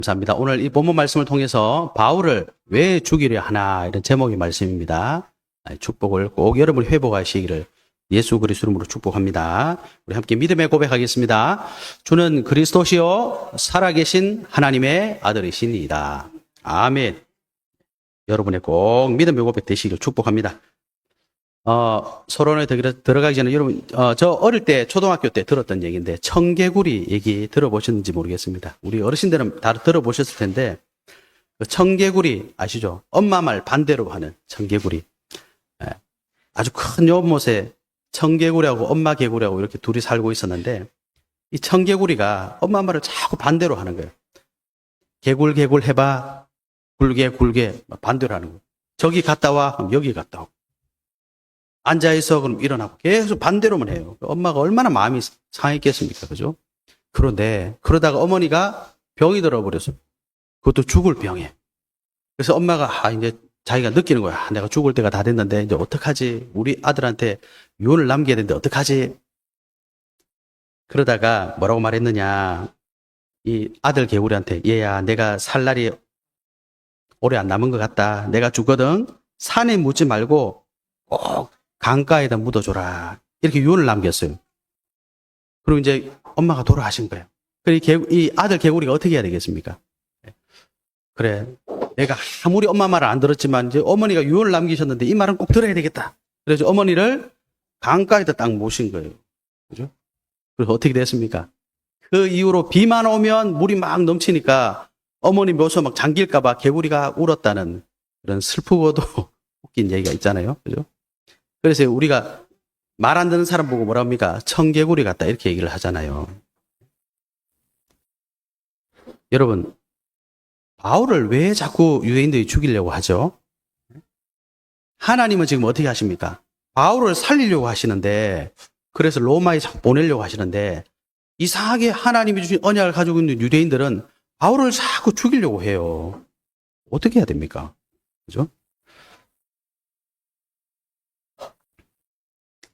감사합니다. 오늘 이 본문 말씀을 통해서 바울을 왜 죽이려 하나 이런 제목의 말씀입니다. 축복을 꼭 여러분이 회복하시기를 예수 그리스도 이름으로 축복합니다. 우리 함께 믿음의 고백하겠습니다. 주는 그리스도시요 살아계신 하나님의 아들이시니이다. 아멘. 여러분의 꼭 믿음의 고백 되시기를 축복합니다. 서론에 들어가기 전에 여러분, 저 어릴 때 초등학교 때 들었던 얘기인데 청개구리 얘기 들어보셨는지 모르겠습니다. 우리 어르신들은 다 들어보셨을 텐데 그 청개구리 아시죠? 엄마 말 반대로 하는 청개구리. 아주 큰 연못에 청개구리하고 엄마 개구리하고 이렇게 둘이 살고 있었는데 이 청개구리가 엄마 말을 자꾸 반대로 하는 거예요. 개굴 해봐. 굴게 반대로 하는 거예요. 저기 갔다 와. 그럼 여기 갔다 와. 앉아있어. 그럼 일어나고. 계속 반대로만 해요. 엄마가 얼마나 마음이 상했겠습니까? 그죠? 그런데, 그러다가 어머니가 병이 들어버렸어요. 그것도 죽을 병에. 그래서 엄마가, 이제 자기가 느끼는 거야. 내가 죽을 때가 다 됐는데, 이제 어떡하지? 우리 아들한테 유언을 남겨야 되는데, 어떡하지? 그러다가 뭐라고 말했느냐. 이 아들 개구리한테, 얘야, 내가 살 날이 오래 안 남은 것 같다. 내가 죽거든. 산에 묻지 말고 꼭 강가에다 묻어줘라. 이렇게 유언을 남겼어요. 그리고 이제 엄마가 돌아가신 거예요. 이 아들 개구리가 어떻게 해야 되겠습니까? 그래, 내가 아무리 엄마 말을 안 들었지만 이제 어머니가 유언을 남기셨는데 이 말은 꼭 들어야 되겠다. 그래서 어머니를 강가에다 딱 모신 거예요. 그죠? 그래서 어떻게 됐습니까? 그 이후로 비만 오면 물이 막 넘치니까 어머니 묘소 막 잠길까봐 개구리가 울었다는 그런 슬프고도 웃긴 얘기가 있잖아요. 그죠? 그래서 우리가 말 안 듣는 사람 보고 뭐라 합니까? 청개구리 같다. 이렇게 얘기를 하잖아요. 여러분, 바울을 왜 자꾸 유대인들이 죽이려고 하죠? 하나님은 지금 어떻게 하십니까? 바울을 살리려고 하시는데, 그래서 로마에 보내려고 하시는데, 이상하게 하나님이 주신 언약을 가지고 있는 유대인들은 바울을 자꾸 죽이려고 해요. 어떻게 해야 됩니까? 그죠?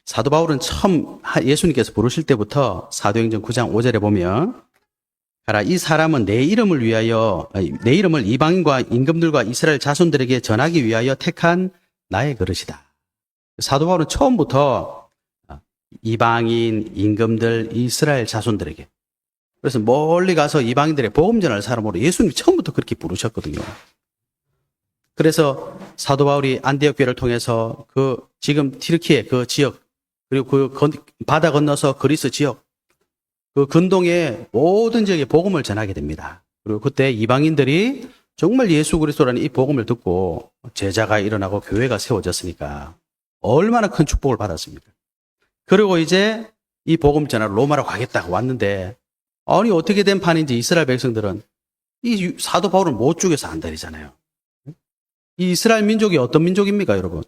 사도 바울은 처음 예수님께서 부르실 때부터 사도행전 9장 5절에 보면 가라, 이 사람은 내 이름을 이방인과 임금들과 이스라엘 자손들에게 전하기 위하여 택한 나의 그릇이다. 사도 바울은 처음부터 이방인, 임금들, 이스라엘 자손들에게, 그래서 멀리 가서 이방인들의 복음 전할 사람으로 예수님이 처음부터 그렇게 부르셨거든요. 그래서 사도 바울이 안디옥 교회를 통해서 지금 튀르키예 그 지역, 그리고 바다 건너서 그리스 지역, 그 근동의 모든 지역에 복음을 전하게 됩니다. 그리고 그때 이방인들이 정말 예수 그리스도라는 이 복음을 듣고 제자가 일어나고 교회가 세워졌으니까 얼마나 큰 축복을 받았습니까? 그리고 이제 이 복음 전하러 로마로 가겠다고 왔는데, 아니 어떻게 된 판인지 이스라엘 백성들은 이 사도 바울을 못 죽여서 안달이잖아요. 이 이스라엘 민족이 어떤 민족입니까, 여러분?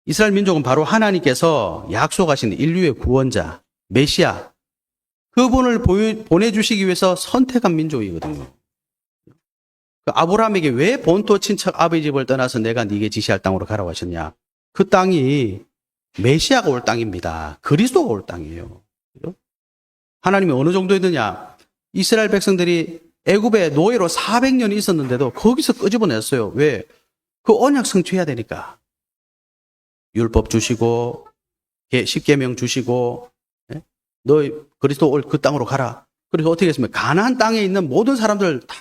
이스라엘 민족은 바로 하나님께서 약속하신 인류의 구원자, 메시아, 그분을 보내주시기 위해서 선택한 민족이거든요. 아브라함에게 왜 본토 친척 아버지 집을 떠나서 내가 네게 지시할 땅으로 가라고 하셨냐? 그 땅이 메시아가 올 땅입니다. 그리스도가 올 땅이에요. 하나님이 어느 정도였느냐? 이스라엘 백성들이 애굽의 노예로 400년이 있었는데도 거기서 끄집어냈어요. 왜? 그 언약 성취해야 되니까. 율법 주시고, 십계명 주시고, 너 그리스도 올 그 땅으로 가라. 그래서 어떻게 했습니까? 가나안 땅에 있는 모든 사람들 다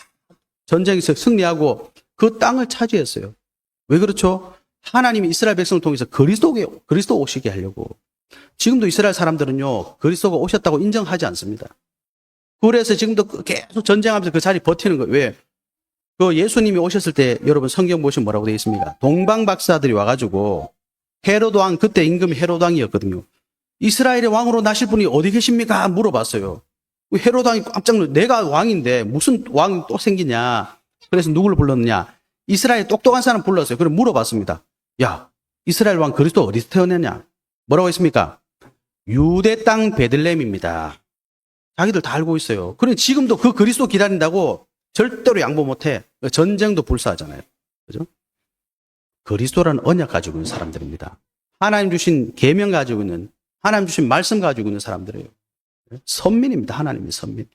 전쟁에서 승리하고 그 땅을 차지했어요. 왜 그렇죠? 하나님이 이스라엘 백성을 통해서 그리스도 오시게 하려고. 지금도 이스라엘 사람들은요, 그리스도가 오셨다고 인정하지 않습니다. 그래서 지금도 계속 전쟁하면서 그 자리 버티는 거예요. 왜? 그 예수님이 오셨을 때 여러분 성경 보시면 뭐라고 되어 있습니까? 동방 박사들이 와가지고 헤로드 왕, 그때 임금이 헤로드 왕이었거든요. 이스라엘의 왕으로 나실 분이 어디 계십니까? 물어봤어요. 헤로드 왕이 깜짝 놀라, 내가 왕인데 무슨 왕이 또 생기냐? 그래서 누구를 불렀느냐? 이스라엘 똑똑한 사람 불렀어요. 그럼 물어봤습니다. 야, 이스라엘 왕 그리스도 어디서 태어났냐? 뭐라고 했습니까? 유대 땅 베들레헴입니다. 자기들 다 알고 있어요. 그래 지금도 그 그리스도 기다린다고 절대로 양보 못해. 전쟁도 불사하잖아요. 그죠? 그리스도라는 언약 가지고 있는 사람들입니다. 하나님 주신 계명 가지고 있는, 하나님 주신 말씀 가지고 있는 사람들이에요. 선민입니다. 하나님의 선민.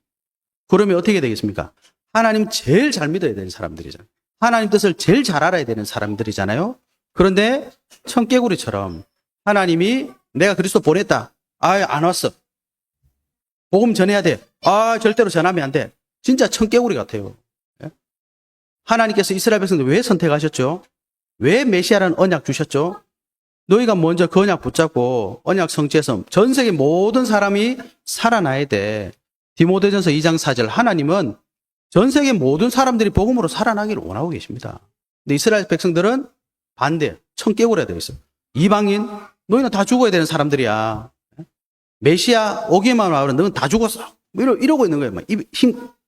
그러면 어떻게 되겠습니까? 하나님 제일 잘 믿어야 되는 사람들이잖아요. 하나님 뜻을 제일 잘 알아야 되는 사람들이잖아요. 그런데 청개구리처럼 하나님이 내가 그리스도 보냈다. 안 왔어. 복음 전해야 돼. 절대로 전하면 안 돼. 진짜 청개구리 같아요. 하나님께서 이스라엘 백성들 왜 선택하셨죠? 왜 메시아라는 언약 주셨죠? 너희가 먼저 그 언약 붙잡고 언약 성취해서 전 세계 모든 사람이 살아나야 돼. 디모데전서 2장 4절 하나님은 전 세계 모든 사람들이 복음으로 살아나기를 원하고 계십니다. 근데 이스라엘 백성들은 반대, 청개구리가 되어 있어요. 이방인, 너희는 다 죽어야 되는 사람들이야. 메시아 오기만 하면 너는 다 죽었어. 이러고 있는 거예요.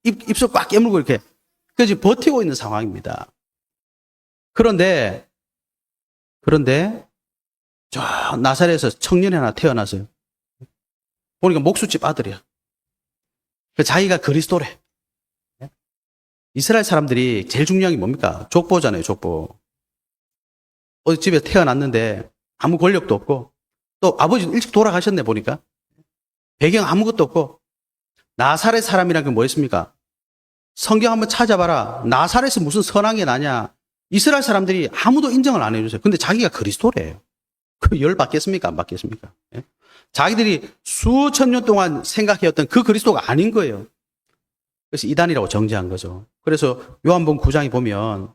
입술 꽉 깨물고 이렇게. 그래서 버티고 있는 상황입니다. 그런데 저 나사렛에서 청년이 하나 태어났어요. 보니까 목수집 아들이야. 자기가 그리스도래. 이스라엘 사람들이 제일 중요한 게 뭡니까? 족보잖아요, 족보. 어디 집에 태어났는데 아무 권력도 없고 또 아버지 일찍 돌아가셨네 보니까. 배경 아무것도 없고 나사렛 사람이란 게 뭐였습니까? 성경 한번 찾아봐라. 나사렛은 무슨 선한 게 나냐? 이스라엘 사람들이 아무도 인정을 안 해주세요. 근데 자기가 그리스도래요. 그 열 받겠습니까? 안 받겠습니까? 예? 자기들이 수천 년 동안 생각해왔던 그 그리스도가 아닌 거예요. 그래서 이단이라고 정죄한 거죠. 그래서 요한복음 9장에 보면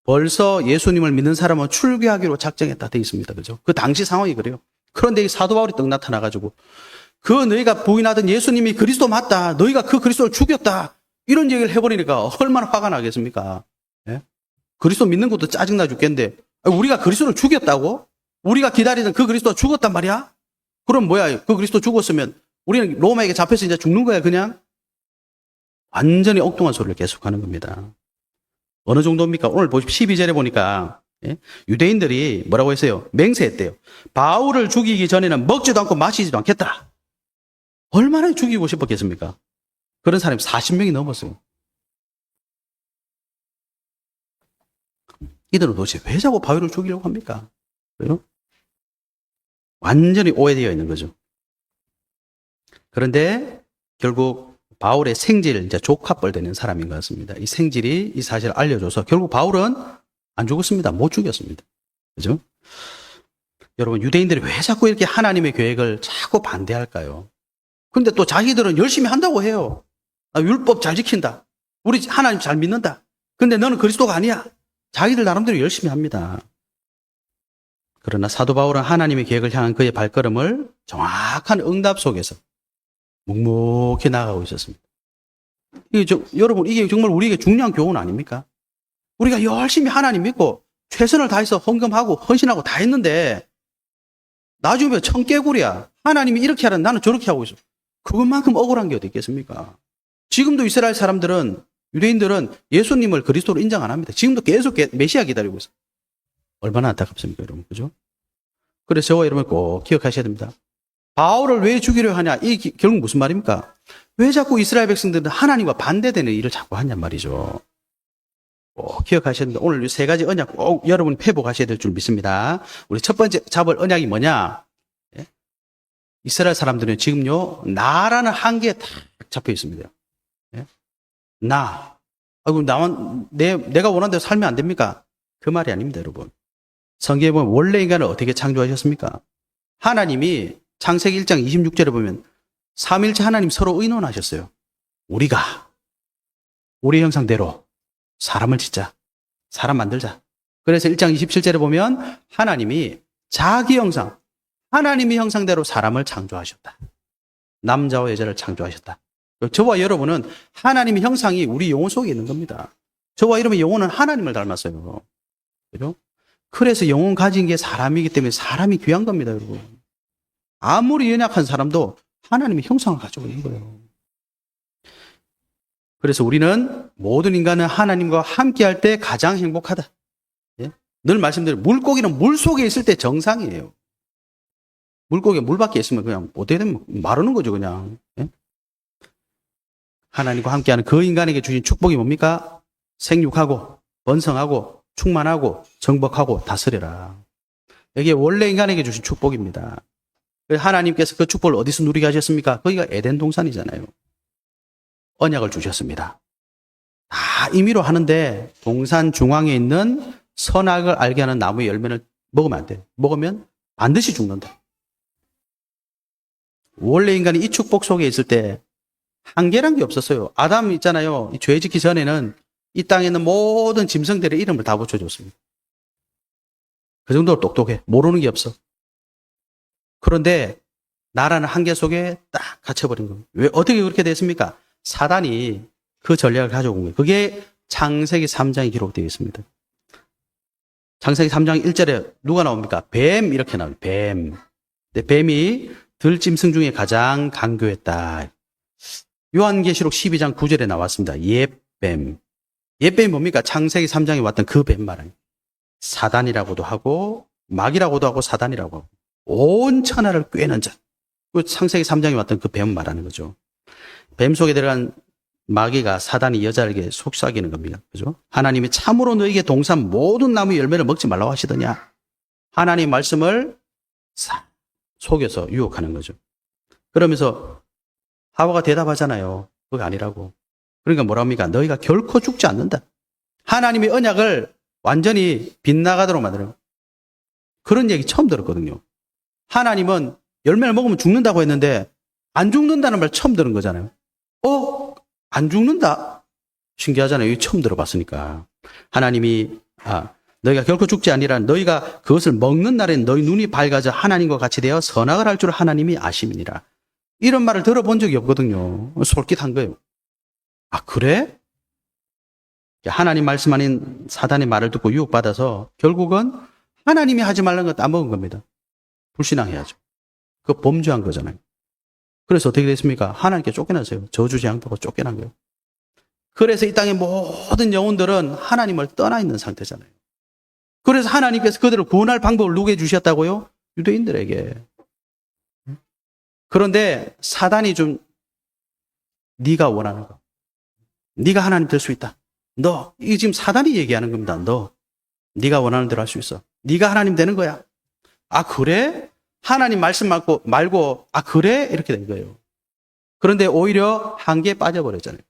벌써 예수님을 믿는 사람은 출교하기로 작정했다 돼 있습니다. 그죠? 그 당시 상황이 그래요. 그런데 이 사도 바울이 떡 나타나가지고 그 너희가 부인하던 예수님이 그리스도 맞다. 너희가 그 그리스도를 죽였다. 이런 얘기를 해버리니까 얼마나 화가 나겠습니까? 예? 그리스도 믿는 것도 짜증나 죽겠는데 우리가 그리스도를 죽였다고? 우리가 기다리던 그 그리스도가 죽었단 말이야? 그럼 뭐야? 그 그리스도 죽었으면 우리는 로마에게 잡혀서 이제 죽는 거야 그냥? 완전히 엉뚱한 소리를 계속하는 겁니다. 어느 정도입니까? 오늘 12절에 보니까 유대인들이 뭐라고 했어요? 맹세했대요. 바울을 죽이기 전에는 먹지도 않고 마시지도 않겠다. 얼마나 죽이고 싶었겠습니까? 그런 사람이 40명이 넘었어요. 이들은 도대체 왜 자꾸 바울을 죽이려고 합니까? 그래요? 완전히 오해되어 있는 거죠. 그런데 결국 바울의 생질, 이제 조카뻘 되는 사람인 것 같습니다. 이 생질이 이 사실을 알려줘서 결국 바울은 안 죽었습니다. 못 죽였습니다. 그죠? 여러분, 유대인들이 왜 자꾸 이렇게 하나님의 계획을 자꾸 반대할까요? 근데 또 자기들은 열심히 한다고 해요. 율법 잘 지킨다. 우리 하나님 잘 믿는다. 근데 너는 그리스도가 아니야. 자기들 나름대로 열심히 합니다. 그러나 사도 바울은 하나님의 계획을 향한 그의 발걸음을 정확한 응답 속에서 묵묵히 나아가고 있었습니다. 여러분, 이게 정말 우리에게 중요한 교훈 아닙니까? 우리가 열심히 하나님 믿고 최선을 다해서 헌금하고 헌신하고 다 했는데 나중에 청개구리야. 하나님이 이렇게 하라 나는 저렇게 하고 있어. 그것만큼 억울한 게 어디 있겠습니까? 지금도 이스라엘 사람들은, 유대인들은 예수님을 그리스도로 인정 안 합니다. 지금도 계속 메시아 기다리고 있어요. 얼마나 안타깝습니까, 여러분? 그죠? 그래서 저와 여러분 꼭 기억하셔야 됩니다. 바울을 왜 죽이려 하냐? 이 결국 무슨 말입니까? 왜 자꾸 이스라엘 백성들은 하나님과 반대되는 일을 자꾸 하냔 말이죠. 꼭 기억하셔야 됩니다. 오늘 이 세 가지 언약 꼭 여러분 회복하셔야 될 줄 믿습니다. 우리 첫 번째 잡을 언약이 뭐냐? 이스라엘 사람들은 지금요, 나라는 한계에 딱 잡혀 있습니다. 나. 내가 원하는 대로 살면 안 됩니까? 그 말이 아닙니다, 여러분. 성경에 보면 원래 인간을 어떻게 창조하셨습니까? 하나님이 창세기 1장 26절에 보면 삼일체 하나님 서로 의논하셨어요. 우리가 우리 형상대로 사람을 짓자. 사람 만들자. 그래서 1장 27절에 보면 하나님이 자기 형상, 하나님의 형상대로 사람을 창조하셨다. 남자와 여자를 창조하셨다. 저와 여러분은 하나님의 형상이 우리 영혼 속에 있는 겁니다. 저와 여러분의 영혼은 하나님을 닮았어요. 그죠? 그래서 영혼 가진 게 사람이기 때문에 사람이 귀한 겁니다, 여러분. 아무리 연약한 사람도 하나님의 형상을 가지고 있는 거예요. 그래서 우리는 모든 인간은 하나님과 함께할 때 가장 행복하다. 늘 말씀드린 물고기는 물 속에 있을 때 정상이에요. 물고기가 물 밖에 있으면 그냥 어떻게 되면 마르는 거죠, 그냥. 하나님과 함께하는 그 인간에게 주신 축복이 뭡니까? 생육하고 번성하고 충만하고 정복하고 다스려라. 이게 원래 인간에게 주신 축복입니다. 하나님께서 그 축복을 어디서 누리게 하셨습니까? 거기가 에덴 동산이잖아요. 언약을 주셨습니다. 다 다 임의로 하는데 동산 중앙에 있는 선악을 알게 하는 나무의 열매를 먹으면 안 돼. 먹으면 반드시 죽는다. 원래 인간이 이 축복 속에 있을 때 한계란 게 없었어요. 아담 있잖아요. 죄 짓기 전에는 이 땅에 있는 모든 짐승들의 이름을 다 붙여줬습니다. 그 정도로 똑똑해. 모르는 게 없어. 그런데 나라는 한계 속에 딱 갇혀버린 겁니다. 왜, 어떻게 그렇게 됐습니까? 사단이 그 전략을 가져온 거예요. 그게 창세기 3장에 기록되어 있습니다. 창세기 3장 1절에 누가 나옵니까? 뱀 이렇게 나옵니다. 뱀. 근데 뱀이 들짐승 중에 가장 강교했다. 요한계시록 12장 9절에 나왔습니다. 옛뱀. 옛뱀이 뭡니까? 창세기 3장에 왔던 그 뱀 말이에요. 사단이라고도 하고 마귀라고도 하고 사단이라고 하고 온 천하를 꿰는 자. 그 창세기 3장에 왔던 그 뱀 말하는 거죠. 뱀 속에 들어간 마귀가 사단이 여자에게 속삭이는 겁니다. 그죠? 하나님이 참으로 너에게 동산 모든 나무 열매를 먹지 말라고 하시더냐? 하나님의 말씀을 속여서 유혹하는 거죠. 그러면서 하와가 대답하잖아요. 그게 아니라고. 그러니까 뭐라 합니까? 너희가 결코 죽지 않는다. 하나님의 언약을 완전히 빗나가도록 만들어요. 그런 얘기 처음 들었거든요. 하나님은 열매를 먹으면 죽는다고 했는데 안 죽는다는 말 처음 들은 거잖아요. 안 죽는다? 신기하잖아요. 이거 처음 들어봤으니까. 하나님이 너희가 결코 죽지 아니라 너희가 그것을 먹는 날엔 너희 눈이 밝아져 하나님과 같이 되어 선악을 할 줄 하나님이 아심이니라. 이런 말을 들어본 적이 없거든요. 솔깃한 거예요. 그래? 하나님 말씀 아닌 사단의 말을 듣고 유혹받아서 결국은 하나님이 하지 말라는 거 따먹은 겁니다. 불신앙해야죠. 그거 범죄한 거잖아요. 그래서 어떻게 됐습니까? 하나님께 쫓겨났어요. 저주재앙받고 쫓겨난 거예요. 그래서 이 땅의 모든 영혼들은 하나님을 떠나 있는 상태잖아요. 그래서 하나님께서 그들을 구원할 방법을 누구에게 주셨다고요? 유대인들에게. 그런데 사단이 좀 네가 원하는 거. 네가 하나님 될 수 있다. 이게 지금 사단이 얘기하는 겁니다. 네가 원하는 대로 할 수 있어. 네가 하나님 되는 거야. 그래? 하나님 말씀 말고 그래? 이렇게 된 거예요. 그런데 오히려 한계에 빠져버렸잖아요.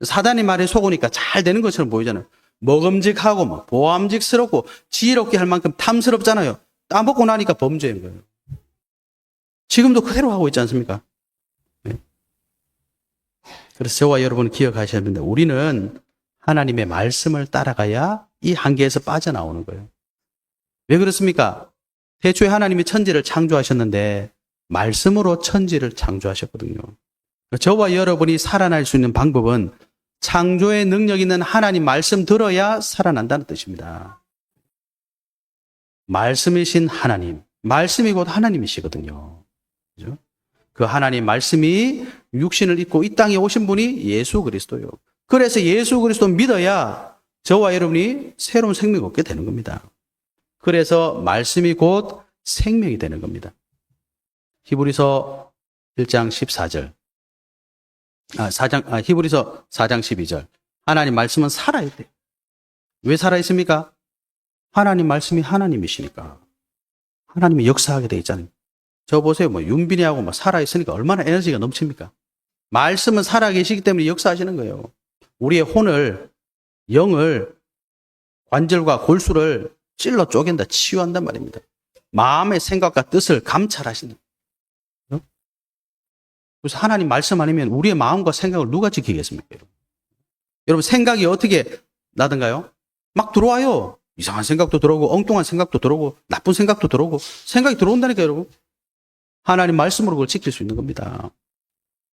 사단의 말에 속으니까 잘 되는 것처럼 보이잖아요. 먹음직하고 보암직스럽고 지혜롭게 할 만큼 탐스럽잖아요. 따먹고 나니까 범죄인 거예요. 지금도 그대로 하고 있지 않습니까? 네. 그래서 저와 여러분 기억하셔야 됩니다. 우리는 하나님의 말씀을 따라가야 이 한계에서 빠져나오는 거예요. 왜 그렇습니까? 태초에 하나님이 천지를 창조하셨는데 말씀으로 천지를 창조하셨거든요. 저와 여러분이 살아날 수 있는 방법은 창조의 능력 있는 하나님 말씀 들어야 살아난다는 뜻입니다. 말씀이신 하나님, 말씀이 곧 하나님이시거든요. 그죠? 그 하나님 말씀이 육신을 입고 이 땅에 오신 분이 예수 그리스도예요. 그래서 예수 그리스도 믿어야 저와 여러분이 새로운 생명을 얻게 되는 겁니다. 그래서 말씀이 곧 생명이 되는 겁니다. 히브리서 1장 14절. 히브리서 4장 12절. 하나님 말씀은 살아야 돼요. 왜 살아있습니까? 하나님 말씀이 하나님이시니까. 하나님이 역사하게 돼 있잖아요. 저 보세요. 윤빈이하고 살아있으니까 얼마나 에너지가 넘칩니까? 말씀은 살아계시기 때문에 역사하시는 거예요. 우리의 혼을, 영을, 관절과 골수를 찔러 쪼갠다, 치유한단 말입니다. 마음의 생각과 뜻을 감찰하신다. 그래서 하나님 말씀 아니면 우리의 마음과 생각을 누가 지키겠습니까? 여러분 생각이 어떻게 나던가요? 막 들어와요. 이상한 생각도 들어오고 엉뚱한 생각도 들어오고 나쁜 생각도 들어오고 생각이 들어온다니까요, 여러분. 하나님 말씀으로 그걸 지킬 수 있는 겁니다.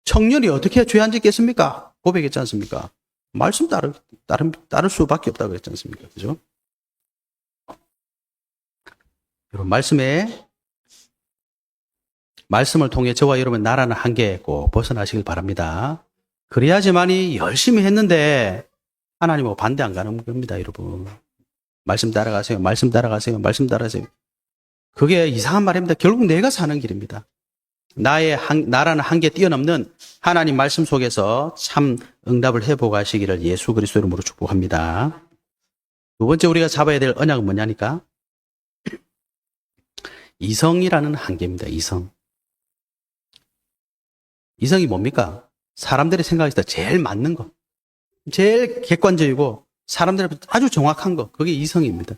청년이 어떻게 죄 안 짓겠습니까? 고백했지 않습니까? 말씀 따를 수밖에 없다고 그랬지 않습니까? 그죠? 여러분, 말씀을 통해 저와 여러분 나라는 한계에 꼭 벗어나시길 바랍니다. 그래야지만이 열심히 했는데 하나님하고 반대 안 가는 겁니다, 여러분. 말씀 따라가세요. 말씀 따라가세요. 말씀 따라가세요. 그게 이상한 말입니다. 결국 내가 사는 길입니다. 나라는 한계 뛰어넘는 하나님 말씀 속에서 참 응답을 해보고 하시기를 예수 그리스도 이름으로 축복합니다. 두 번째 우리가 잡아야 될 언약은 뭐냐니까? 이성이라는 한계입니다. 이성이 뭡니까? 사람들이 생각했을 때 제일 맞는 것. 제일 객관적이고 사람들 앞에 아주 정확한 거, 그게 이성입니다.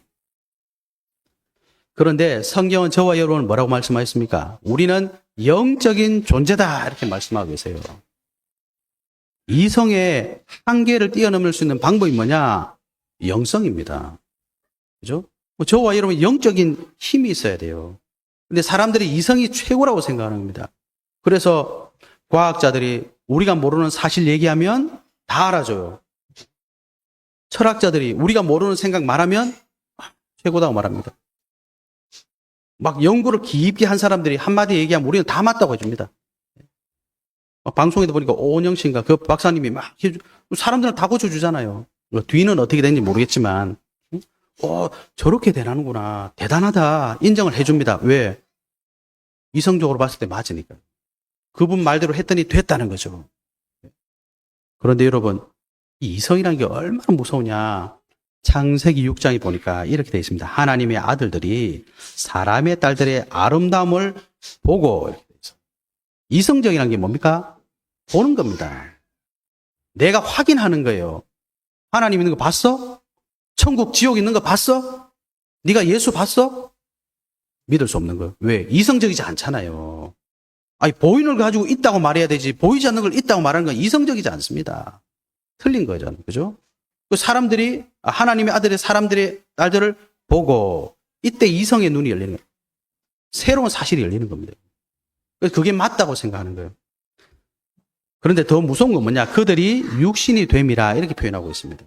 그런데 성경은 저와 여러분을 뭐라고 말씀하셨습니까? 우리는 영적인 존재다 이렇게 말씀하고 계세요. 이성의 한계를 뛰어넘을 수 있는 방법이 뭐냐? 영성입니다. 그죠? 저와 여러분 영적인 힘이 있어야 돼요. 근데 사람들이 이성이 최고라고 생각하는 겁니다. 그래서 과학자들이 우리가 모르는 사실 얘기하면 다 알아줘요. 철학자들이 우리가 모르는 생각 말하면 최고다고 말합니다. 막 연구를 깊게 한 사람들이 한마디 얘기하면 우리는 다 맞다고 해줍니다. 방송에도 보니까 오은영 씨인가 그 박사님이 막 사람들은 다 고쳐주잖아요. 뒤는 어떻게 되는지 모르겠지만 저렇게 되라는구나. 대단하다. 인정을 해줍니다. 왜? 이성적으로 봤을 때 맞으니까. 그분 말대로 했더니 됐다는 거죠. 그런데 여러분, 이 이성이라는 게 얼마나 무서우냐. 창세기 6장에 보니까 이렇게 되어 있습니다. 하나님의 아들들이 사람의 딸들의 아름다움을 보고 이렇게 되어 있어요. 이성적이라는 게 뭡니까? 보는 겁니다. 내가 확인하는 거예요. 하나님 있는 거 봤어? 천국, 지옥 있는 거 봤어? 네가 예수 봤어? 믿을 수 없는 거예요. 왜? 이성적이지 않잖아요. 아니, 보이는 걸 가지고 있다고 말해야 되지. 보이지 않는 걸 있다고 말하는 건 이성적이지 않습니다. 틀린 거죠. 그죠? 그 사람들이, 하나님의 아들의 사람들의 딸들을 보고, 이때 이성의 눈이 열리는 거예요. 새로운 사실이 열리는 겁니다. 그게 맞다고 생각하는 거예요. 그런데 더 무서운 건 뭐냐? 그들이 육신이 됨이라 이렇게 표현하고 있습니다.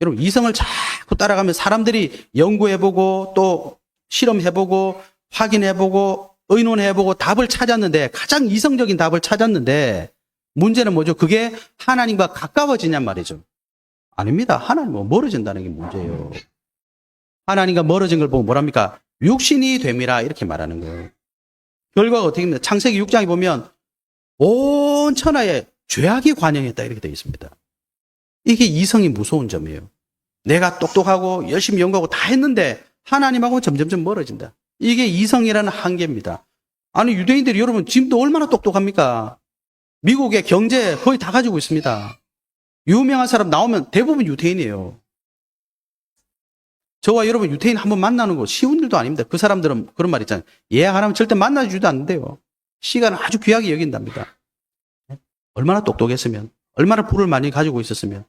여러분, 이성을 자꾸 따라가면 사람들이 연구해보고 또 실험해보고 확인해보고 의논해보고 답을 찾았는데 가장 이성적인 답을 찾았는데 문제는 뭐죠? 그게 하나님과 가까워지냔 말이죠. 아닙니다. 하나님과 멀어진다는 게 문제예요. 하나님과 멀어진 걸 보고 뭐랍니까? 육신이 됨이라 이렇게 말하는 거예요. 결과가 어떻게 됩니까? 창세기 6장에 보면 온 천하에 죄악이 관영했다 이렇게 되어 있습니다. 이게 이성이 무서운 점이에요. 내가 똑똑하고 열심히 연구하고 다 했는데 하나님하고 점점점 멀어진다. 이게 이성이라는 한계입니다. 아니 유대인들이 여러분 지금도 얼마나 똑똑합니까? 미국의 경제 거의 다 가지고 있습니다. 유명한 사람 나오면 대부분 유대인이에요. 저와 여러분 유대인 한번 만나는 거 쉬운 일도 아닙니다. 그 사람들은 그런 말 있잖아요. 예약 안 하면 절대 만나주지도 않는데요. 시간을 아주 귀하게 여긴답니다. 얼마나 똑똑했으면, 얼마나 부를 많이 가지고 있었으면.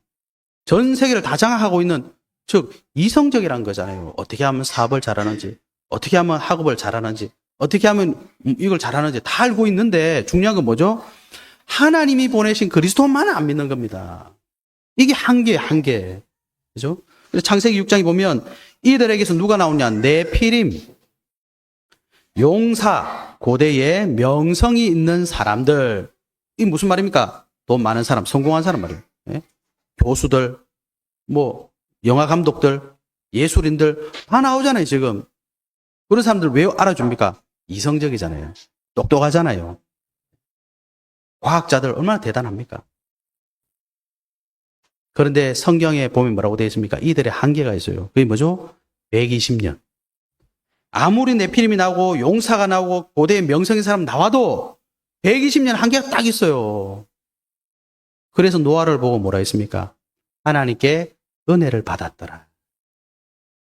전 세계를 다 장악하고 있는, 즉 이성적이라는 거잖아요. 어떻게 하면 사업을 잘하는지, 어떻게 하면 학업을 잘하는지, 어떻게 하면 이걸 잘하는지 다 알고 있는데 중요한 건 뭐죠? 하나님이 보내신 그리스도만 안 믿는 겁니다. 이게 한계예요, 한계. 그죠? 그래서 창세기 6장에 보면 이들에게서 누가 나오냐? 네피림, 용사, 고대에 명성이 있는 사람들. 이게 무슨 말입니까? 돈 많은 사람, 성공한 사람 말이에요. 예? 교수들, 뭐 영화 감독들, 예술인들 다 나오잖아요, 지금. 그런 사람들 왜 알아줍니까? 이성적이잖아요. 똑똑하잖아요. 과학자들 얼마나 대단합니까? 그런데 성경에 보면 뭐라고 되어 있습니까? 이들의 한계가 있어요. 그게 뭐죠? 120년. 아무리 네피림이 나오고 용사가 나오고 고대의 명성인 사람 나와도 120년 한계가 딱 있어요. 그래서 노아를 보고 뭐라 했습니까? 하나님께 은혜를 받았더라.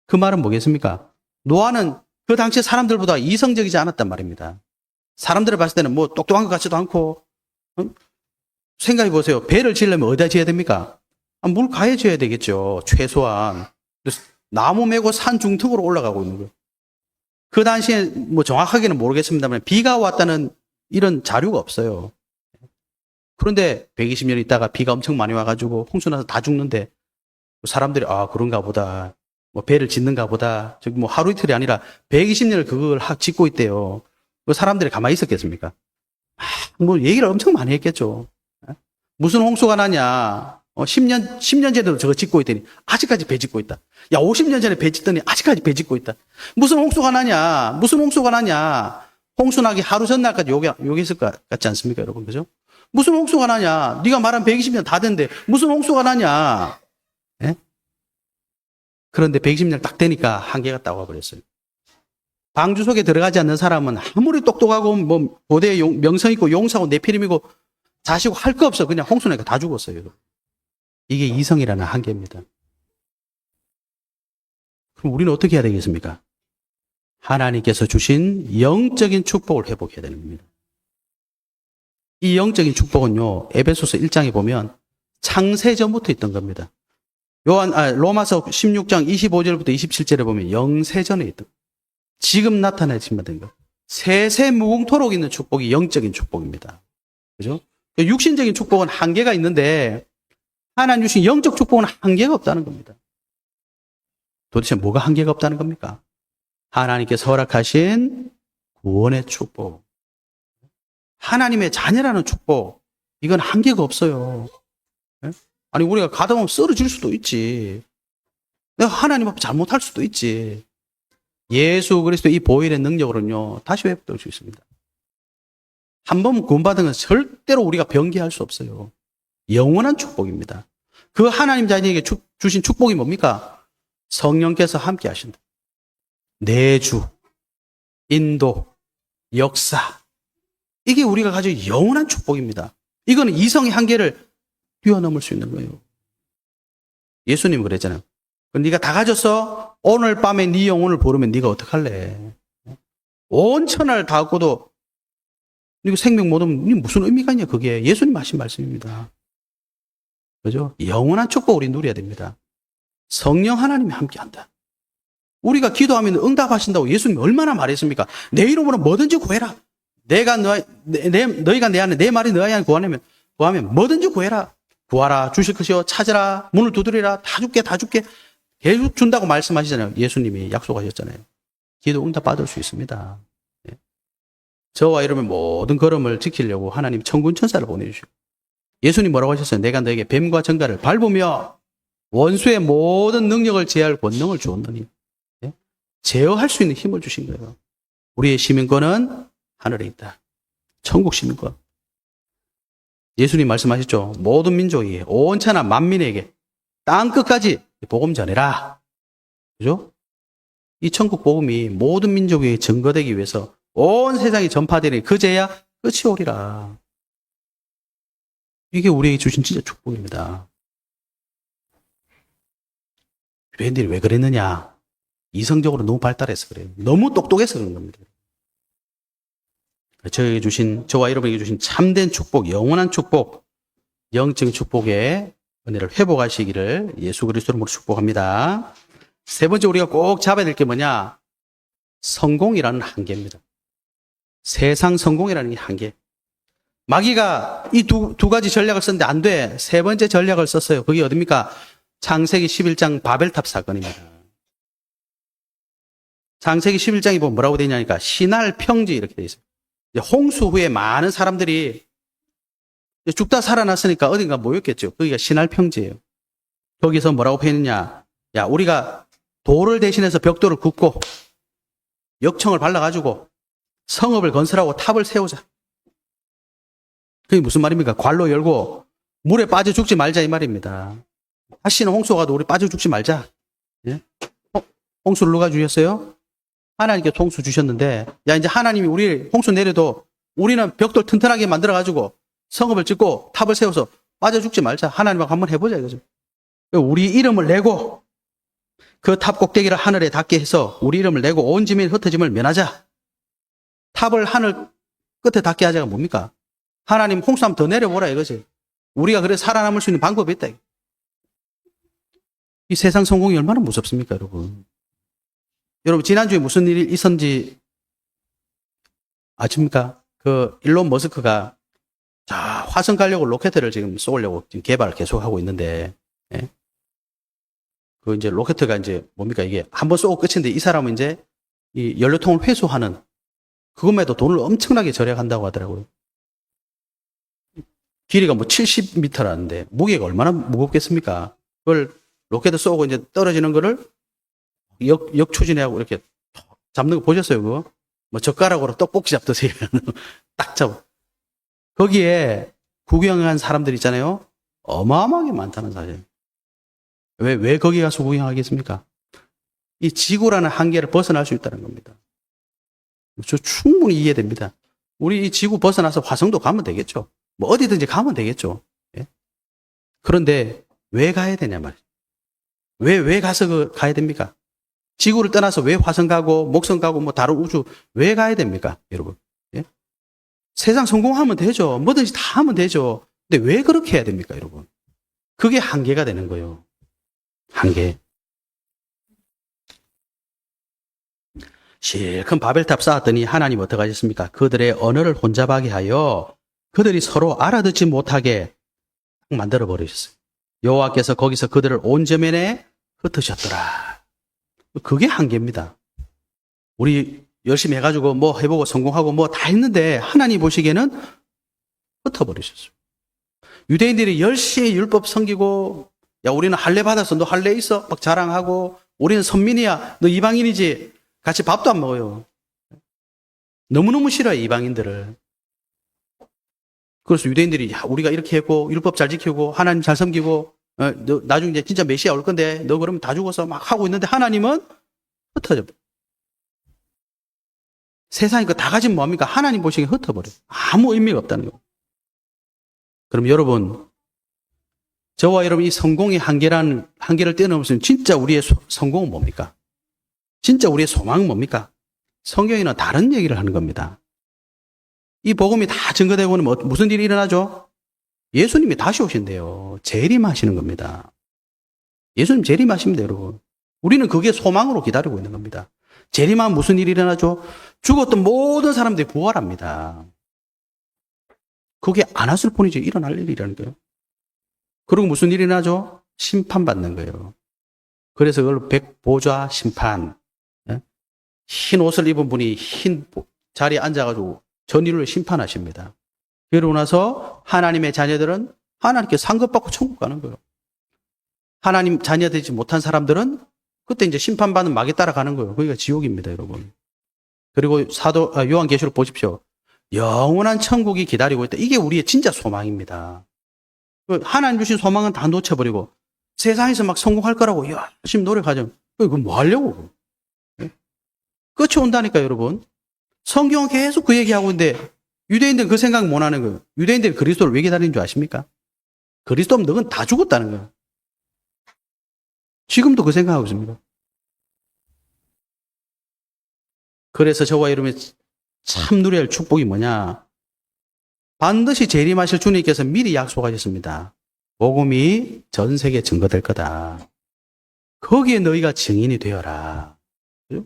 그 말은 뭐겠습니까? 노아는 그 당시 사람들보다 이성적이지 않았단 말입니다. 사람들을 봤을 때는 뭐 똑똑한 것 같지도 않고, 생각해 보세요. 배를 지으려면 어디다 지어야 됩니까? 물가에 지어야 되겠죠. 최소한. 그래서 나무 메고 산 중턱으로 올라가고 있는 거예요. 그 당시에 뭐 정확하게는 모르겠습니다만 비가 왔다는 이런 자료가 없어요. 그런데 120년 있다가 비가 엄청 많이 와가지고 홍수 나서 다 죽는데 사람들이 그런가 보다. 뭐 배를 짓는가 보다. 저기 뭐 하루 이틀이 아니라 120년을 그걸 짓고 있대요. 그 사람들이 가만히 있었겠습니까? 뭐 얘기를 엄청 많이 했겠죠. 무슨 홍수가 나냐. 10년 전에도 저거 짓고 있더니 아직까지 배 짓고 있다. 야, 50년 전에 배 짓더니 아직까지 배 짓고 있다. 무슨 홍수가 나냐. 무슨 홍수가 나냐. 홍수 나기 하루 전날까지 욕했을 것 같지 않습니까, 여러분? 그죠? 무슨 홍수가 나냐. 네가 말한 120년 다 됐는데 무슨 홍수가 나냐. 예? 그런데 120년 딱 되니까 한계가 딱 와버렸어요. 방주 속에 들어가지 않는 사람은 아무리 똑똑하고 뭐 고대 명성 있고 용사고 네피림이고 자시고 할 거 없어. 그냥 홍수 나니까 다 죽었어요. 이게 이성이라는 한계입니다. 그럼 우리는 어떻게 해야 되겠습니까? 하나님께서 주신 영적인 축복을 회복해야 되는 겁니다. 이 영적인 축복은요, 에베소서 1장에 보면 창세전부터 있던 겁니다. 로마서 16장 25절부터 27절에 보면 영세전에 있던, 지금 나타나지만 된 것. 세세 무궁토록 있는 축복이 영적인 축복입니다. 그죠? 육신적인 축복은 한계가 있는데 하나님 주신 영적 축복은 한계가 없다는 겁니다. 도대체 뭐가 한계가 없다는 겁니까? 하나님께서 허락하신 구원의 축복, 하나님의 자녀라는 축복, 이건 한계가 없어요. 아니 우리가 가다 보면 쓰러질 수도 있지. 내가 하나님 앞에 잘못할 수도 있지. 예수 그리스도 이 보혈의 능력으로는요 다시 회복될 수 있습니다. 한 번 구원받은 건 절대로 우리가 변개할 수 없어요. 영원한 축복입니다. 그 하나님 자녀에게 주신 축복이 뭡니까? 성령께서 함께 하신다. 내주, 인도, 역사, 이게 우리가 가진 영원한 축복입니다. 이거는 이성의 한계를 뛰어넘을 수 있는 거예요. 예수님은 그랬잖아요. 네가 다 가졌어? 오늘 밤에 네 영혼을 부르면 네가 어떡할래? 온 천하를 다 얻고도 네가 생명 못 얻으면 무슨 의미가 있냐? 그게 예수님 하신 말씀입니다. 그죠? 영원한 축복 우리 누려야 됩니다. 성령 하나님이 함께한다. 우리가 기도하면 응답하신다고 예수님이 얼마나 말했습니까? 내 이름으로 뭐든지 구해라. 너희가 내 안에, 내 말이 너희 안에 구하면 뭐든지 구해라. 구하라, 주실 것이요, 찾으라, 문을 두드리라, 다 줄게. 계속 준다고 말씀하시잖아요. 예수님이 약속하셨잖아요. 기도 응답 받을 수 있습니다. 네. 저와 여러분의 모든 걸음을 지키려고 하나님 천군 천사를 보내주시고, 예수님 뭐라고 하셨어요? 내가 너에게 뱀과 정갈을 밟으며 원수의 모든 능력을 제어할 권능을 주었느니, 네? 제어할 수 있는 힘을 주신 거예요. 우리의 시민권은 하늘에 있다. 천국 시민권. 예수님 말씀하셨죠. 모든 민족이 온천하 만민에게 땅 끝까지 복음 전해라. 그죠? 이 천국 복음이 모든 민족에 증거되기 위해서 온 세상에 전파되니 그제야 끝이 오리라. 이게 우리에게 주신 진짜 축복입니다. 유대인들이 왜 그랬느냐? 이성적으로 너무 발달해서 그래요. 너무 똑똑해서 그런 겁니다. 저와 여러분에게 주신 참된 축복, 영원한 축복, 영적인 축복의 은혜를 회복하시기를 예수 그리스도로 축복합니다. 세 번째 우리가 꼭 잡아야 될 게 뭐냐? 성공이라는 한계입니다. 세상 성공이라는 이 한계. 마귀가 이 두 가지 전략을 썼는데 안 돼. 세 번째 전략을 썼어요. 그게 어딥니까? 창세기 11장 바벨탑 사건입니다. 창세기 11장에 보면 뭐라고 되어 있냐니까 신할 평지 이렇게 되어 있어요. 홍수 후에 많은 사람들이 죽다 살아났으니까 어딘가 모였겠죠. 거기가 신할 평지예요. 거기서 뭐라고 표현했냐? 야, 우리가 돌을 대신해서 벽돌을 굽고 역청을 발라가지고 성읍을 건설하고 탑을 세우자. 그게 무슨 말입니까? 관로 열고 물에 빠져 죽지 말자 이 말입니다. 다시는 홍수가 와도 우리 빠져 죽지 말자. 예? 홍수를 누가 주셨어요? 하나님께 홍수 주셨는데, 야, 이제 하나님이 우리 홍수 내려도 우리는 벽돌 튼튼하게 만들어가지고 성읍을 짓고 탑을 세워서 빠져 죽지 말자. 하나님하고 한번 해보자 이거죠. 우리 이름을 내고 그 탑 꼭대기를 하늘에 닿게 해서 우리 이름을 내고 온 짐이 흩어짐을 면하자. 탑을 하늘 끝에 닿게 하자가 뭡니까? 하나님 홍수 한번 더 내려보라 이거지. 우리가 그래 살아남을 수 있는 방법이 있다. 이 세상 성공이 얼마나 무섭습니까, 여러분? 여러분, 지난주에 무슨 일이 있었는지 아십니까? 그 일론 머스크가 자, 화성 가려고 로켓을 지금 쏘려고 지금 개발을 계속하고 있는데, 예? 그 이제 로켓가 이제 뭡니까? 이게 한번 쏘고 끝인데 이 사람은 이제 이 연료통을 회수하는 그것만 해도 돈을 엄청나게 절약한다고 하더라고요. 길이가 뭐 70m라는데 무게가 얼마나 무겁겠습니까? 그걸 로켓을 쏘고 이제 떨어지는 거를 역추진하고 이렇게 잡는 거 보셨어요, 그거? 뭐 젓가락으로 떡볶이 잡듯이 딱 잡아. 거기에 구경한 사람들 있잖아요. 어마어마하게 많다는 사실. 왜 거기 가서 구경하겠습니까? 이 지구라는 한계를 벗어날 수 있다는 겁니다. 저 충분히 이해됩니다. 우리 이 지구 벗어나서 화성도 가면 되겠죠. 뭐 어디든지 가면 되겠죠. 예? 그런데 왜 가야 되냐 말이에요. 왜 가서 가야 됩니까? 지구를 떠나서 왜 화성 가고 목성 가고 뭐 다른 우주 왜 가야 됩니까? 여러분. 예? 세상 성공하면 되죠. 뭐든지 다 하면 되죠. 근데 왜 그렇게 해야 됩니까, 여러분? 그게 한계가 되는 거예요. 한계. 실컷 바벨탑 쌓았더니 하나님 어떻게 하셨습니까? 그들의 언어를 혼잡하게 하여 그들이 서로 알아듣지 못하게 만들어 버리셨어요. 여호와께서 거기서 그들을 온 저면에 흩으셨더라. 그게 한계입니다. 우리 열심히 해가지고 뭐 해보고 성공하고 뭐 다 했는데 하나님 보시기에는 흩어버리셨어요. 유대인들이 열심히 율법 섬기고 야 우리는 할례 받았어. 너 할례 있어? 막 자랑하고 우리는 선민이야. 너 이방인이지. 같이 밥도 안 먹어요. 너무너무 싫어요, 이방인들을. 그래서 유대인들이 야 우리가 이렇게 했고 율법 잘 지키고 하나님 잘 섬기고 너 나중에 이제 진짜 메시아 올 건데 너 그러면 다 죽어서 막 하고 있는데 하나님은 흩어져. 세상에 그 다 가진 뭐합니까? 하나님 보시기에 흩어버려요. 아무 의미가 없다는 거예요. 그럼 여러분, 저와 여러분 이 성공의 한계를 뛰어넘으면 진짜 우리의 성공은 뭡니까? 진짜 우리의 소망은 뭡니까? 성경에는 다른 얘기를 하는 겁니다. 이 복음이 다 증거되고는 무슨 일이 일어나죠? 예수님이 다시 오신대요. 재림하시는 겁니다. 예수님 재림하십니다, 여러분. 우리는 그게 소망으로 기다리고 있는 겁니다. 재림하면 무슨 일이 일어나죠? 죽었던 모든 사람들이 부활합니다. 그게 안 왔을 뿐이지 일어날 일이라는 거예요. 그리고 무슨 일이 나죠? 심판받는 거예요. 그래서 그걸 백보좌 심판. 흰 옷을 입은 분이 흰 자리에 앉아가지고 전인을 심판하십니다. 그러고 나서 하나님의 자녀들은 하나님께 상급받고 천국 가는 거예요. 하나님 자녀 되지 못한 사람들은 그때 이제 심판받는 막에 따라가는 거예요. 거기가 지옥입니다, 여러분. 그리고 요한계시록 보십시오. 영원한 천국이 기다리고 있다. 이게 우리의 진짜 소망입니다. 하나님 주신 소망은 다 놓쳐버리고 세상에서 막 성공할 거라고 열심히 노력하죠. 그건 뭐 하려고? 끝이 온다니까, 여러분. 성경은 계속 그 얘기하고 있는데 유대인들은 그 생각 못 하는 거예요. 유대인들이 그리스도를 왜 기다리는 줄 아십니까? 그리스도면 너는 다 죽었다는 거예요. 지금도 그 생각하고 있습니다. 그래서 저와 여러분이 참 누려야 할 축복이 뭐냐? 반드시 재림하실 주님께서 미리 약속하셨습니다. 복음이 전 세계에 증거될 거다. 거기에 너희가 증인이 되어라.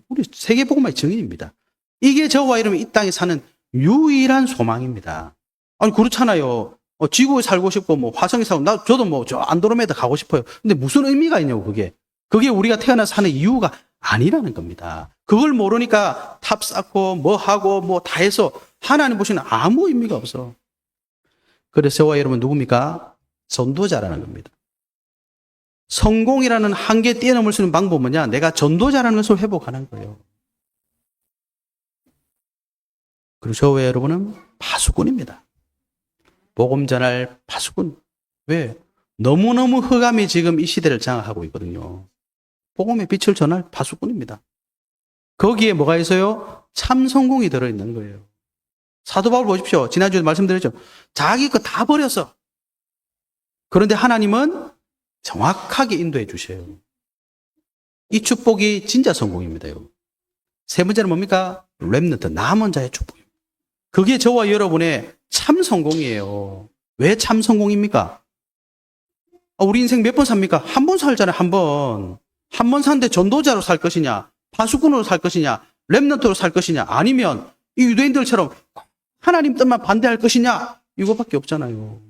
우리 세계 복음의 증인입니다. 이게 저와 여러분 이 땅에 사는 유일한 소망입니다. 아니 그렇잖아요. 지구에 살고 싶고 뭐 화성에 살고 저도 뭐 저 안드로메다 가고 싶어요. 근데 무슨 의미가 있냐고 그게. 그게 우리가 태어나서 사는 이유가 아니라는 겁니다. 그걸 모르니까 탑 쌓고 뭐 하고 뭐 다 해서 하나님 보시는 아무 의미가 없어. 그래서 저와 여러분 누굽니까? 전도자라는 겁니다. 성공이라는 한계 뛰어넘을 수 있는 방법은 뭐냐? 내가 전도자라는 것을 회복하는 거예요. 그리고 저와 여러분은 파수꾼입니다. 복음 전할 파수꾼. 왜? 너무너무 흑암이 지금 이 시대를 장악하고 있거든요. 복음의 빛을 전할 파수꾼입니다. 거기에 뭐가 있어요? 참 성공이 들어있는 거예요. 사도 바울 보십시오. 지난주에 말씀드렸죠. 자기 거 다 버렸어. 그런데 하나님은 정확하게 인도해 주셔요. 이 축복이 진짜 성공입니다. 세 번째는 뭡니까? 렘넌트, 남은 자의 축복입니다. 그게 저와 여러분의 참 성공이에요. 왜 참 성공입니까? 우리 인생 몇 번 삽니까? 한 번 살잖아요, 한 번. 한 번 사는데 전도자로 살 것이냐, 파수꾼으로 살 것이냐, 렘넌트로 살 것이냐, 아니면 이 유대인들처럼 하나님 뜻만 반대할 것이냐, 이거밖에 없잖아요.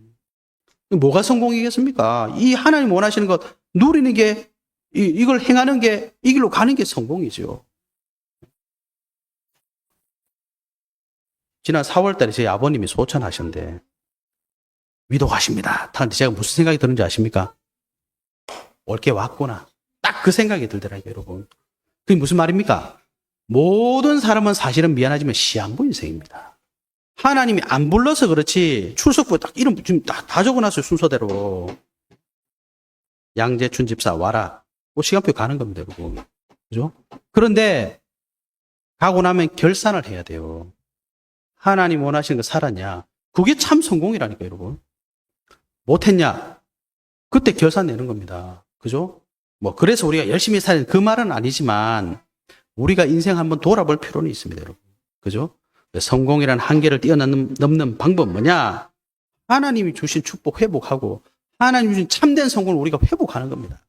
뭐가 성공이겠습니까? 이 하나님 원하시는 것 누리는 게, 이걸 행하는 게, 이 길로 가는 게 성공이죠. 지난 4월 달에 저희 아버님이 소천하셨는데 위독하십니다. 하는데 제가 무슨 생각이 드는지 아십니까? 올 게 왔구나. 딱 그 생각이 들더라고요, 여러분. 그게 무슨 말입니까? 모든 사람은 사실은 미안하지만 시한부 인생입니다. 하나님이 안 불러서 그렇지 출석부에 딱 이름 지금 다 적어놨어요, 순서대로. 양재춘 집사 와라. 시간표에 가는 겁니다, 여러분. 그죠? 그런데 가고 나면 결산을 해야 돼요. 하나님 원하시는 거 살았냐? 그게 참 성공이라니까, 여러분. 못했냐? 그때 결산 내는 겁니다. 그죠? 뭐 그래서 우리가 열심히 사는 그 말은 아니지만 우리가 인생 한번 돌아볼 필요는 있습니다, 여러분. 그죠? 성공이라는 한계를 뛰어넘는 방법 뭐냐? 하나님이 주신 축복 회복하고 하나님이 주신 참된 성공을 우리가 회복하는 겁니다.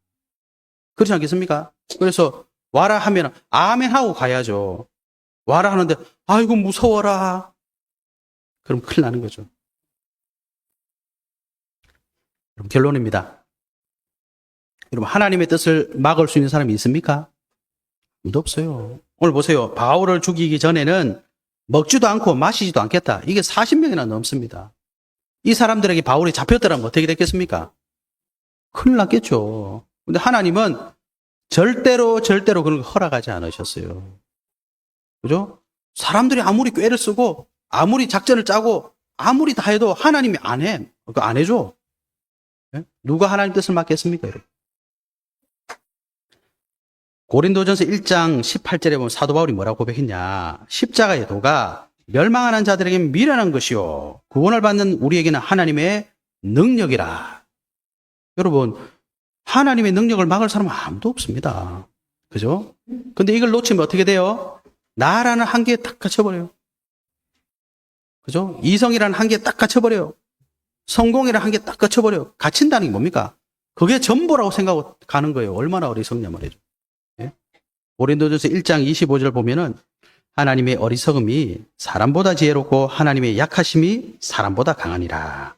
그렇지 않겠습니까? 그래서 와라 하면 아멘 하고 가야죠. 와라 하는데 아이고 무서워라. 그럼 큰일 나는 거죠. 그럼 결론입니다. 여러분 하나님의 뜻을 막을 수 있는 사람이 있습니까? 아무도 없어요. 오늘 보세요. 바울을 죽이기 전에는 먹지도 않고 마시지도 않겠다. 이게 40명이나 넘습니다. 이 사람들에게 바울이 잡혔더라면 어떻게 됐겠습니까? 큰일 났겠죠. 근데 하나님은 절대로 그런 걸 허락하지 않으셨어요. 그죠? 사람들이 아무리 꾀를 쓰고 아무리 작전을 짜고 아무리 다 해도 하나님이 안 해. 안 해줘. 누가 하나님 뜻을 막겠습니까, 여러분? 고린도전서 1장 18절에 보면 사도 바울이 뭐라고 고백했냐? 십자가의 도가 멸망하는 자들에게는 미련한 것이요 구원을 받는 우리에게는 하나님의 능력이라. 여러분 하나님의 능력을 막을 사람은 아무도 없습니다. 그죠? 근데 이걸 놓치면 어떻게 돼요? 나라는 한계에 딱 갇혀버려요. 그죠? 이성이라는 한계에 딱 갇혀버려요. 성공이라는 한계에 딱 갇혀버려요. 갇힌다는 게 뭡니까? 그게 전부라고 생각하고 가는 거예요. 얼마나 어리석냐 말이죠. 예? 고린도전서 1장 25절 보면은 하나님의 어리석음이 사람보다 지혜롭고 하나님의 약하심이 사람보다 강하니라.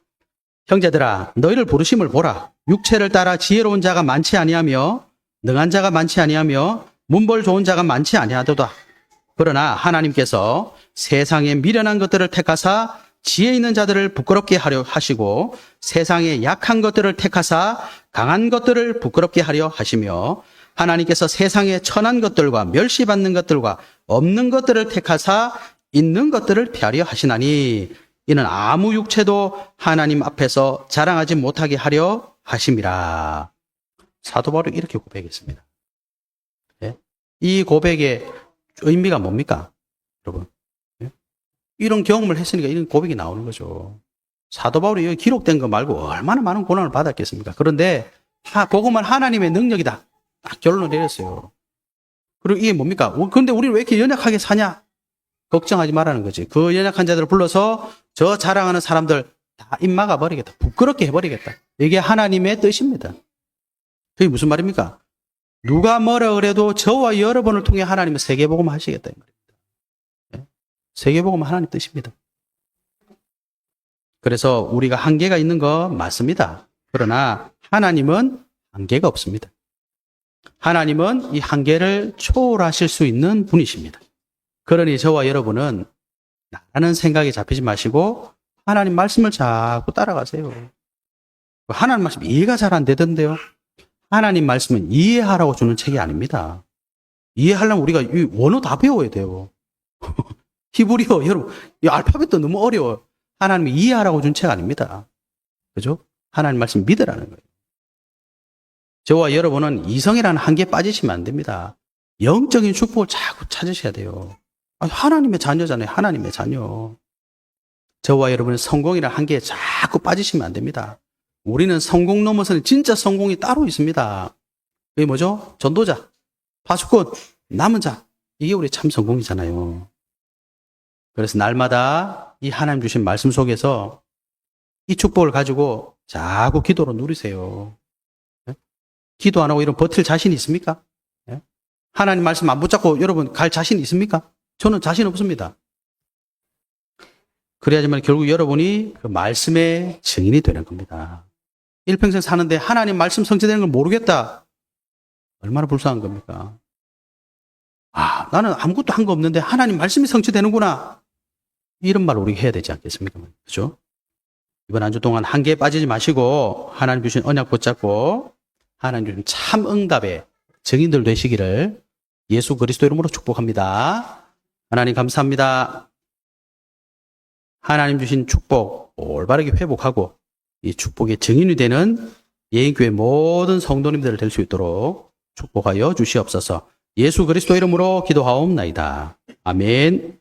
형제들아 너희를 부르심을 보라. 육체를 따라 지혜로운 자가 많지 아니하며 능한 자가 많지 아니하며 문벌 좋은 자가 많지 아니하도다. 그러나 하나님께서 세상에 미련한 것들을 택하사 지혜 있는 자들을 부끄럽게 하려 하시고 세상에 약한 것들을 택하사 강한 것들을 부끄럽게 하려 하시며 하나님께서 세상에 천한 것들과 멸시받는 것들과 없는 것들을 택하사 있는 것들을 피하려 하시나니 이는 아무 육체도 하나님 앞에서 자랑하지 못하게 하려 하심이라. 사도 바울이 이렇게 고백했습니다. 예? 이 고백의 의미가 뭡니까? 여러분. 예? 이런 경험을 했으니까 이런 고백이 나오는 거죠. 사도 바울이 여기 기록된 거 말고 얼마나 많은 고난을 받았겠습니까? 그런데 복음은 하나님의 능력이다. 딱 결론을 내렸어요. 그리고 이게 뭡니까? 그런데 우리는 왜 이렇게 연약하게 사냐? 걱정하지 말라는 거지. 그 연약한 자들을 불러서 저 자랑하는 사람들 다 입 막아버리겠다. 부끄럽게 해버리겠다. 이게 하나님의 뜻입니다. 그게 무슨 말입니까? 누가 뭐라 그래도 저와 여러분을 통해 하나님은 세계복음 하시겠다. 이 말입니다. 세계복음 하나님 뜻입니다. 그래서 우리가 한계가 있는 거 맞습니다. 그러나 하나님은 한계가 없습니다. 하나님은 이 한계를 초월하실 수 있는 분이십니다. 그러니 저와 여러분은 나라는 생각에 잡히지 마시고 하나님 말씀을 자꾸 따라가세요. 하나님 말씀 이해가 잘 안 되던데요. 하나님 말씀은 이해하라고 주는 책이 아닙니다. 이해하려면 우리가 이 원어 다 배워야 돼요. 히브리어 여러분 이 알파벳도 너무 어려워요. 하나님이 이해하라고 준 책 아닙니다. 그죠? 하나님 말씀 믿으라는 거예요. 저와 여러분은 이성이라는 한계에 빠지시면 안 됩니다. 영적인 축복을 자꾸 찾으셔야 돼요. 하나님의 자녀잖아요. 하나님의 자녀. 저와 여러분은 성공이라는 한계에 자꾸 빠지시면 안 됩니다. 우리는 성공 넘어서는 진짜 성공이 따로 있습니다. 그게 뭐죠? 전도자, 파수꾼, 남은 자. 이게 우리 참 성공이잖아요. 그래서 날마다 이 하나님 주신 말씀 속에서 이 축복을 가지고 자꾸 기도로 누리세요. 기도 안 하고 이런 버틸 자신 있습니까? 하나님 말씀 안 붙잡고 여러분 갈 자신 있습니까? 저는 자신 없습니다. 그래야지만 결국 여러분이 그 말씀의 증인이 되는 겁니다. 일평생 사는데 하나님 말씀 성취되는 걸 모르겠다. 얼마나 불쌍한 겁니까? 나는 아무것도 한 거 없는데 하나님 말씀이 성취되는구나. 이런 말 우리 해야 되지 않겠습니까? 그죠? 이번 한 주 동안 한계에 빠지지 마시고 하나님 주신 언약 붙잡고 하나님 주신 참 응답의 증인들 되시기를 예수 그리스도 이름으로 축복합니다. 하나님 감사합니다. 하나님 주신 축복 올바르게 회복하고 이 축복의 증인이 되는 예인교회 모든 성도님들 될 수 있도록 축복하여 주시옵소서. 예수 그리스도 이름으로 기도하옵나이다. 아멘.